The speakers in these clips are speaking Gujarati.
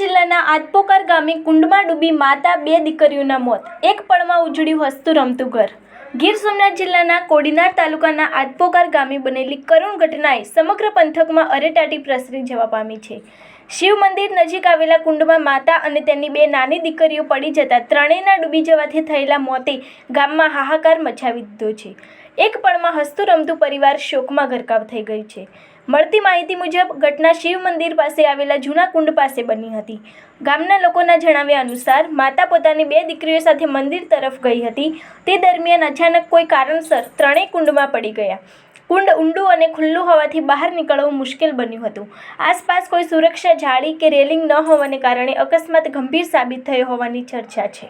જિલ્લાના આદપોકાર ગામે કુંડમાં ડૂબી માતા બે દીકરીઓના મોત, એક પળમાં ઉજળ્યું હસતું રમતું ઘર। ગીર સોમનાથ જિલ્લાના કોડીનાર તાલુકાના આદપોકાર ગામે બનેલી કરુણ ઘટનાએ સમગ્ર પંથકમાં અરેટાટી પ્રસરી જવા પામી છે। શિવ મંદિર નજીક આવેલા કુંડમાં માતા અને તેની બે નાની દીકરીઓ પડી જતા ત્રણેયના ડૂબી જવાથી થયેલા મોતે ગામમાં હાહાકાર મચાવી દીધો છે। એક પળમાં હસતું રમતું પરિવાર શોકમાં ગરકાવ થઈ ગયું છે। મળતી માહિતી મુજબ ઘટના શિવ મંદિર પાસે આવેલા જૂના કુંડ પાસે બની હતી। ગામના લોકોના જણાવ્યા અનુસાર માતા પોતાની બે દીકરીઓ સાથે મંદિર તરફ ગઈ હતી। તે દરમિયાન અચાનક કોઈ કારણસર ત્રણેય કુંડમાં પડી ગયા। કુંડ ઊંડું અને ખુલ્લું હોવાથી બહાર નીકળવું મુશ્કેલ બન્યું હતું। આસપાસ કોઈ સુરક્ષા જાળી કે રેલિંગ ન હોવાને કારણે અકસ્માત ગંભીર સાબિત થયો હોવાની ચર્ચા છે।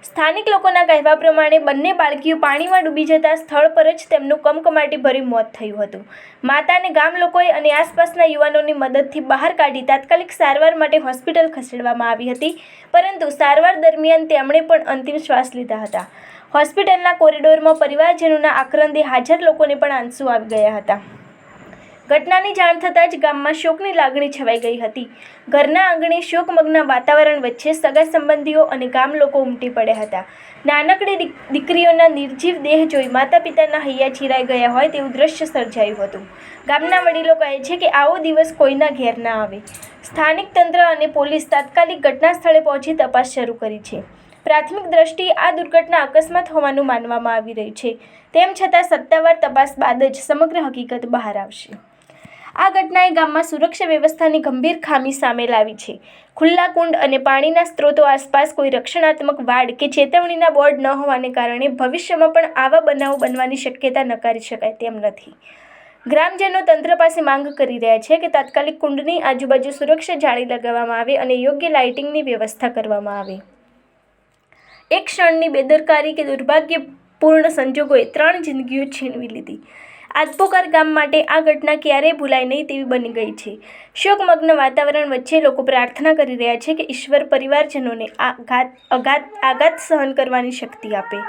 સ્થાનિક લોકોના કહેવા પ્રમાણે બંને બાળકીઓ પાણીમાં ડૂબી જતા સ્થળ પર જ તેમનું કમકમાટીભર્યું મોત થયું હતું। માતાને ગામ લોકોએ અને આસપાસના યુવાનોની મદદથી બહાર કાઢી તાત્કાલિક સારવાર માટે હોસ્પિટલ ખસેડવામાં આવી હતી, પરંતુ સારવાર દરમિયાન તેમણે પણ અંતિમ શ્વાસ લીધા હતા। હોસ્પિટલના કોરિડોરમાં પરિવારજનોના આક્રંદે હાજર લોકોને પણ આંસુ આવી ગયા હતા। ઘટનાની જાણ થતાં જ ગામમાં શોકની લાગણી છવાઈ ગઈ હતી। ઘરના આંગણે શોકમગ્ન વાતાવરણ વચ્ચે સગા સંબંધીઓ અને ગામ લોકો ઉમટી પડ્યા હતા। નાનકડી દીકરીઓના નિર્જીવ દેહ જોઈ માતા પિતાના હૈયા ચીરાઈ ગયા હોય તેવું દ્રશ્ય સર્જાયું હતું। ગામના વડીલો કહે છે કે આવો દિવસ કોઈના ઘેર ના આવે। સ્થાનિક તંત્ર અને પોલીસ તાત્કાલિક ઘટના સ્થળે પહોંચી તપાસ શરૂ કરી છે। પ્રાથમિક દ્રષ્ટિએ આ દુર્ઘટના અકસ્માત હોવાનું માનવામાં આવી રહ્યું છે। તેમ છતાં સત્તાવાર તપાસ બાદ જ સમગ્ર હકીકત બહાર આવશે। આ ઘટનાએ ગામમાં સુરક્ષા વ્યવસ્થાની ગંભીર ખામી સામે લાવી છે। ખુલ્લા કુંડ અને પાણીના સ્ત્રોતો આસપાસ કોઈ રક્ષણાત્મક વાડ કે ચેતવણીના બોર્ડ ન હોવાને કારણે ભવિષ્યમાં પણ આવા બનાવો બનવાની શક્યતા નકારી શકાય તેમ નથી। ગ્રામજનો તંત્ર પાસે માંગ કરી રહ્યા છે કે તાત્કાલિક કુંડની આજુબાજુ સુરક્ષા જાળી લગાવવામાં આવે અને યોગ્ય લાઇટિંગની વ્યવસ્થા કરવામાં આવે। એક ક્ષણની બેદરકારી કે દુર્ભાગ્યપૂર્ણ સંજોગોએ ત્રણ જિંદગીઓ છીનવી લીધી। આદપોકાર ગામ માટે આ ઘટના ક્યારેય ભૂલાય નહીં તેવી બની ગઈ છે। શોકમગ્ન વાતાવરણ વચ્ચે લોકો પ્રાર્થના કરી રહ્યા છે કે ઈશ્વર પરિવારજનોને આઘાત સહન કરવાની શક્તિ આપે।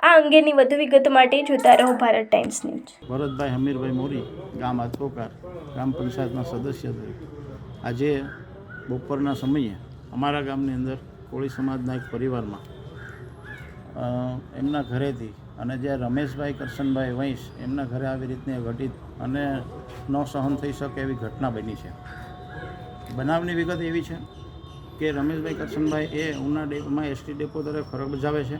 આ અંગેની વધુ વિગતો માટે જોતા રહો ભારત ટાઈમ્સ ન્યૂઝ। ભરતભાઈ હમીરભાઈ મોરી, ગામ આદપોકાર, ગ્રામ પંચાયતના સદસ્ય તરીકે આજે બપોરના સમયે અમારા ગામની અંદર કોળી સમાજના એક પરિવારમાં એમના ઘરેથી અને જે રમેશભાઈ કરશનભાઈ વંશ એમના ઘરે આવી રીતની ઘટિત અને ન સહન થઈ શકે એવી ઘટના બની છે। બનાવની વિગત એવી છે કે રમેશભાઈ કરશનભાઈ એ ઉના ડેપોમાં એસટી ડેપો તરફ ફરજ બજાવે છે।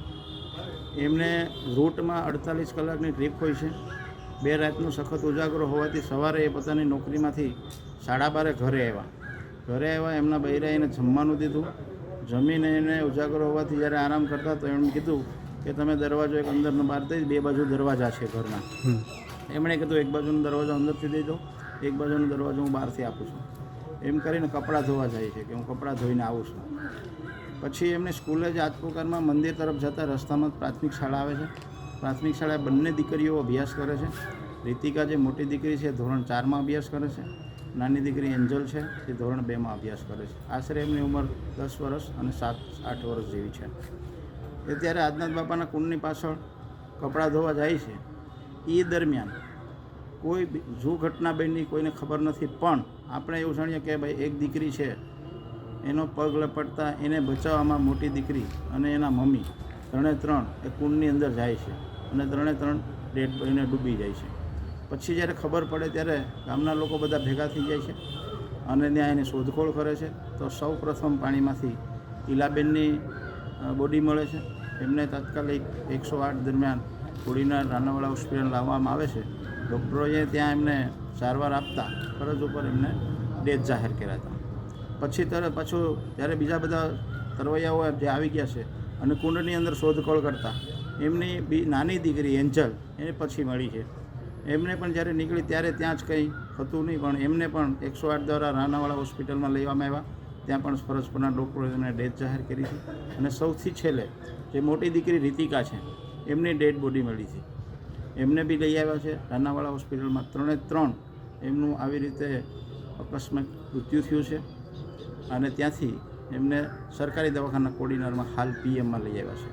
એમને રૂટમાં 48 કલાકની ટ્રીપ હોય છે। બે રાતનો સખત ઉજાગરો હોવાથી સવારે એ પોતાની નોકરીમાંથી 12:30 ઘરે આવ્યા। એમના બૈરાએ એને જમવાનું દીધું। જમીને એને ઉજાગરો હોવાથી જ્યારે આરામ કરતા તો એમણે કીધું કે તમે દરવાજો એક અંદરનો બહાર દઈ, બે બાજુ દરવાજા છે ઘરના। એમણે કીધું એક બાજુનો દરવાજો અંદરથી દઈ દો, એક બાજુનો દરવાજો હું બહારથી આપું છું। એમ કરીને કપડાં ધોવા જાય છે કે હું કપડાં ધોઈને આવું છું। પછી એમને સ્કૂલે જ આદપોકારમાં મંદિર તરફ જતા રસ્તામાં પ્રાથમિક શાળા આવે છે। પ્રાથમિક શાળાએ બંને દીકરીઓ અભ્યાસ કરે છે। રીતિકા જે મોટી દીકરી છે ધોરણ 4માં અભ્યાસ કરે છે, નાની દીકરી એન્જલ છે તે ધોરણ 2માં અભ્યાસ કરે છે। આશરે એમની ઉંમર 10 વર્ષ અને 7-8 વર્ષ જેવી છે। એ ત્યારે આદનાથ બાપાના કુંડની પાછળ કપડાં ધોવા જાય છે। એ દરમિયાન કોઈ જો ઘટના બની કોઈને ખબર નથી, પણ આપણે એવું જાણીએ કે ભાઈ એક દીકરી છે એનો પગ લપટતા એને બચાવવામાં મોટી દીકરી અને એના મમ્મી ત્રણે એ કુંડની અંદર જાય છે અને ત્રણ ડેડ એને ડૂબી જાય છે। પછી જ્યારે ખબર પડે ત્યારે ગામના લોકો બધા ભેગા થઈ જાય છે અને ત્યાં એની શોધખોળ કરે છે। તો સૌ પ્રથમ પાણીમાંથી ઈલાબેનની બોડી મળે છે। એમને તાત્કાલિક 108 દરમિયાન કોડીનાર રાનાવાડા હોસ્પિટલ લાવવામાં આવે છે। ડૉક્ટરોએ ત્યાં એમને સારવાર આપતા ફરજ ઉપર એમને ડેથ જાહેર કર્યા હતા। પછી પાછું જ્યારે બીજા બધા તરવૈયાઓ જે આવી ગયા છે અને કુંડની અંદર શોધખોળ કરતા એમની નાની દીકરી એન્જલ એને પછી મળી છે। એમને પણ જ્યારે નીકળી ત્યારે ત્યાં જ કંઈ હતું નહીં, પણ એમને પણ 108 દ્વારા રાનાવાડા હોસ્પિટલમાં લેવામાં આવ્યા। ત્યાં પણ ફરજ પરના ડૉક્ટરોએ એમને ડેથ જાહેર કરી છે। અને સૌથી છેલ્લે જે મોટી દીકરી રીતિકા છે એમની ડેડ બોડી મળી છે। એમને બી લઈ આવ્યા છે રાનાવાડા હોસ્પિટલમાં। ત્રણે એમનું આવી રીતે અકસ્માત મૃત્યુ થયું છે અને ત્યાંથી એમને સરકારી દવાખાના કોડીનારમાં હાલ પીએમમાં લઈ આવ્યા છે।